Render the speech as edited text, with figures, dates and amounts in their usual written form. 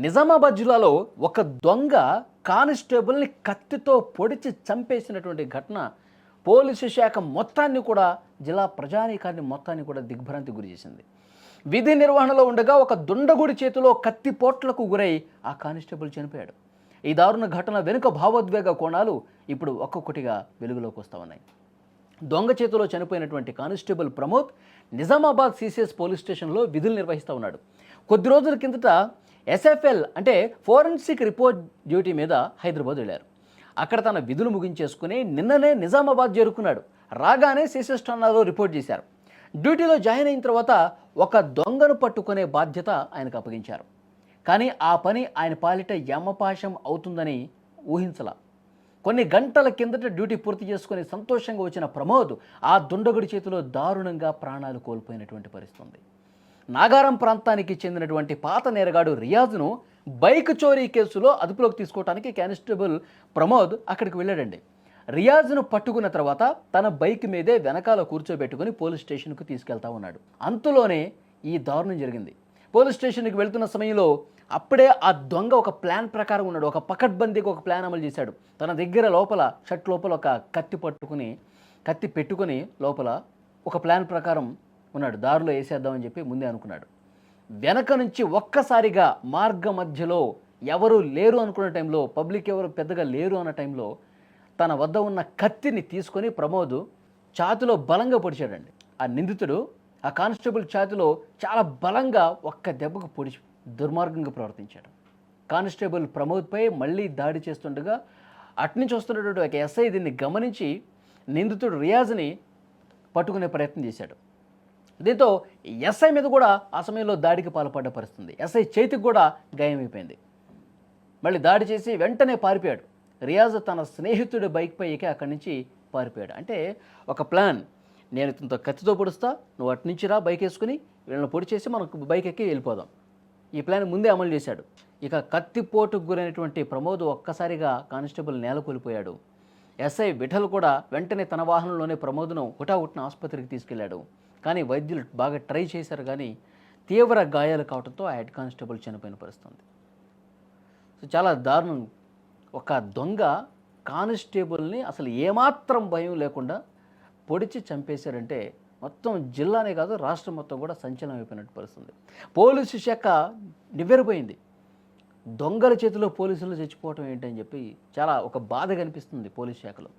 నిజామాబాద్ జిల్లాలో ఒక దొంగ కానిస్టేబుల్ని కత్తితో పొడిచి చంపేసినటువంటి ఘటన పోలీసు శాఖ మొత్తాన్ని కూడా జిల్లా ప్రజానీకాన్ని మొత్తాన్ని కూడా దిగ్భ్రాంతి గురి చేసింది. విధి నిర్వహణలో ఉండగా ఒక దుండగుడి చేతిలో కత్తి పోట్లకు గురై ఆ కానిస్టేబుల్ చనిపోయాడు. ఈ దారుణ ఘటన వెనుక భావోద్వేగ కోణాలు ఇప్పుడు ఒక్కొక్కటిగా వెలుగులోకి వస్తూ ఉన్నాయి. దొంగ చేతిలో చనిపోయినటువంటి constable Pramod Nizamabad CCS police స్టేషన్లో విధులు నిర్వహిస్తూ ఉన్నాడు. కొద్ది రోజుల కిందట ఎస్ఎఫ్ఎల్ అంటే ఫోరెన్సిక్ రిపోర్ట్ డ్యూటీ మీద హైదరాబాద్ వెళ్ళారు. అక్కడ తన విధులు ముగించేసుకుని నిన్ననే నిజామాబాద్ చేరుకున్నాడు. రాగానే సిసిఎస్ ఠాణాలో రిపోర్ట్ చేశారు. డ్యూటీలో జాయిన్ అయిన తర్వాత ఒక దొంగను పట్టుకునే బాధ్యత ఆయనకు అప్పగించారు. కానీ ఆ పని ఆయన పాలిట యమపాశం అవుతుందని ఊహించలా. కొన్ని గంటల కిందట డ్యూటీ పూర్తి చేసుకుని సంతోషంగా వచ్చిన ప్రమోద్ ఆ దుండగుడి చేతిలో దారుణంగా ప్రాణాలు కోల్పోయినటువంటి పరిస్థితి ఉంది. నాగారం ప్రాంతానికి చెందినటువంటి పాత నేరగాడు రియాజ్ను బైక్ చోరీ కేసులో అదుపులోకి తీసుకోవడానికి కానిస్టేబుల్ ప్రమోద్ అక్కడికి వెళ్ళాడండి. రియాజ్ను పట్టుకున్న తర్వాత తన బైక్ మీదే వెనకాల కూర్చోబెట్టుకుని పోలీస్ స్టేషన్కు తీసుకెళ్తా ఉన్నాడు. అంతలోనే ఈ దారుణం జరిగింది. పోలీస్ స్టేషన్కి వెళ్తున్న సమయంలో అప్పుడే ఆ దొంగ ఒక ప్లాన్ ప్రకారం ఉన్నాడు. ఒక పకడ్బందీగా ఒక ప్లాన్ అమలు చేశాడు. తన దగ్గర లోపల షర్ట్ లోపల ఒక కత్తి పెట్టుకుని లోపల ఒక ప్లాన్ ప్రకారం ఉన్నాడు. దారిలో వేసేద్దామని చెప్పి ముందే అనుకున్నాడు. వెనక నుంచి ఒక్కసారిగా మార్గ మధ్యలో ఎవరు లేరు అనుకున్న టైంలో, పబ్లిక్ ఎవరు పెద్దగా లేరు అన్న టైంలో తన వద్ద ఉన్న కత్తిని తీసుకొని ప్రమోద్ ఛాతిలో బలంగా పొడిచాడండి. ఆ నిందితుడు ఆ కానిస్టేబుల్ ఛాతిలో చాలా బలంగా ఒక్క దెబ్బకు పొడిచి దుర్మార్గంగా ప్రవర్తించాడు. కానిస్టేబుల్ ప్రమోద్పై మళ్ళీ దాడి చేస్తుండగా అట్నుంచి వస్తున్నటువంటి ఒక ఎస్ఐ దీన్ని గమనించి నిందితుడు రియాజ్ని పట్టుకునే ప్రయత్నం చేశాడు. దీంతో ఎస్ఐ మీద కూడా ఆ సమయంలో దాడికి పాల్పడ్డ పరిస్థితుంది. ఎస్ఐ చేతికి కూడా గాయమైపోయింది. మళ్ళీ దాడి చేసి వెంటనే పారిపోయాడు. రియాజ్ తన స్నేహితుడి బైక్పై ఎక్కి అక్కడి నుంచి పారిపోయాడు. అంటే ఒక ప్లాన్, నేను ఇతనితో కత్తితో పొడుస్తా, నువ్వు అటు నుంచి రా బైక్ వేసుకుని వీళ్ళని పొడి చేసి మనకు బైక్ ఎక్కి వెళ్ళిపోదాం. ఈ ప్లాన్ ముందే అమలు చేశాడు. ఇక కత్తిపోటుకు గురైనటువంటి ప్రమోద్ ఒక్కసారిగా కానిస్టేబుల్ నేల కూలిపోయాడు. ఎస్ఐ విఠల్ కూడా వెంటనే తన వాహనంలోనే ప్రమోద్ను హుటాహుటిన ఆసుపత్రికి తీసుకెళ్లాడు. కానీ వైద్యులు బాగా ట్రై చేశారు, కానీ తీవ్ర గాయాలు కావడంతో ఆ హెడ్ కానిస్టేబుల్ చనిపోయిన పరిస్థితుంది. సో చాలా దారుణం. ఒక దొంగ కానిస్టేబుల్ని అసలు ఏమాత్రం భయం లేకుండా పొడిచి చంపేశారంటే మొత్తం జిల్లానే కాదు రాష్ట్రం మొత్తం కూడా సంచలనం అయిపోయినట్టు పరిస్థితుంది. పోలీసు శాఖ నివ్వెరపోయింది. దొంగల చేతిలో పోలీసులు చచ్చిపోవటం ఏంటని చెప్పి చాలా ఒక బాధ కనిపిస్తుంది పోలీసు శాఖలో.